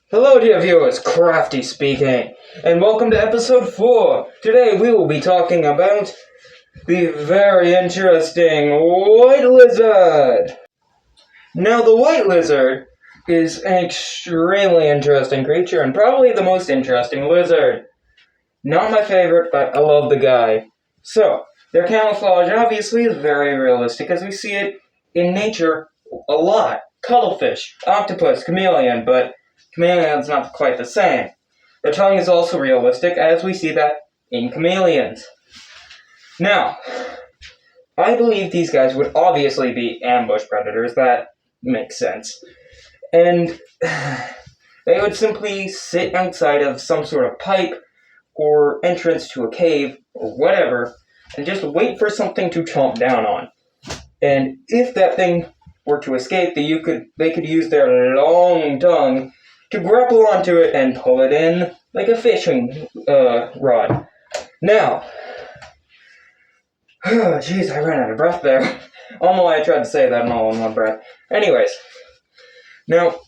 Hello, dear viewers, Crafty speaking, and welcome to episode 4. Today we will be talking about the very interesting white lizard. Now, the white lizard is an extremely interesting creature, and probably the most interesting lizard. Not my favorite, but I love the guy. So, their camouflage obviously is very realistic, as we see it in nature a lot. Cuttlefish, octopus, chameleon, but chameleon's not quite the same. Their tongue is also realistic, as we see that in chameleons. Now, I believe these guys would obviously be ambush predators. That makes sense. And they would simply sit outside of some sort of pipe or entrance to a cave or whatever and just wait for something to chomp down on. And if that thing were to escape, they could use their long tongue to grapple onto it and pull it in like a fishing rod. Now, jeez, I ran out of breath there. I don't know why I tried to say that all in one breath. Anyways, now,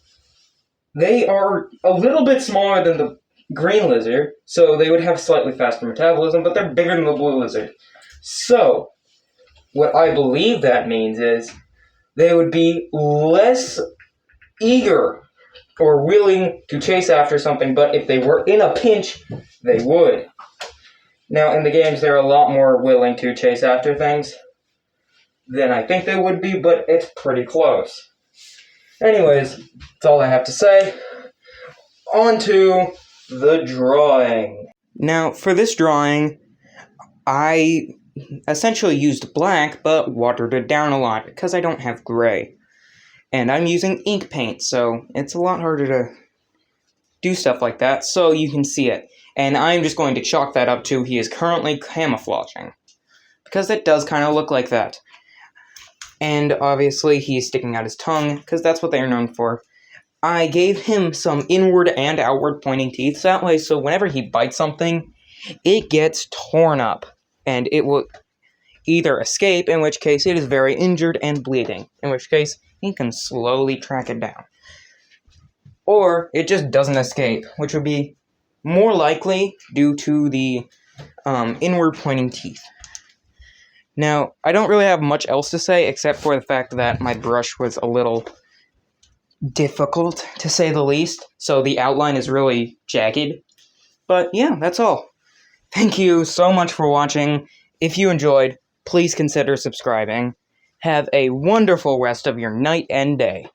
they are a little bit smaller than the green lizard, so they would have slightly faster metabolism, but they're bigger than the blue lizard. So, what I believe that means is they would be less eager or willing to chase after something, but if they were in a pinch, they would. Now, in the games, they're a lot more willing to chase after things than I think they would be, but it's pretty close. Anyways, that's all I have to say. On to the drawing. Now, for this drawing, I essentially used black, but watered it down a lot, because I don't have gray. And I'm using ink paint, so it's a lot harder to do stuff like that, so you can see it. And I'm just going to chalk that up to he is currently camouflaging, because it does kind of look like that. And obviously he's sticking out his tongue, because that's what they are known for. I gave him some inward and outward pointing teeth, that way so whenever he bites something, it gets torn up, and it will either escape, in which case it is very injured and bleeding, in which case he can slowly track it down. Or it just doesn't escape, which would be more likely due to the inward pointing teeth. Now, I don't really have much else to say, except for the fact that my brush was a little difficult, to say the least, so the outline is really jagged. But yeah, that's all. Thank you so much for watching. If you enjoyed, please consider subscribing. Have a wonderful rest of your night and day.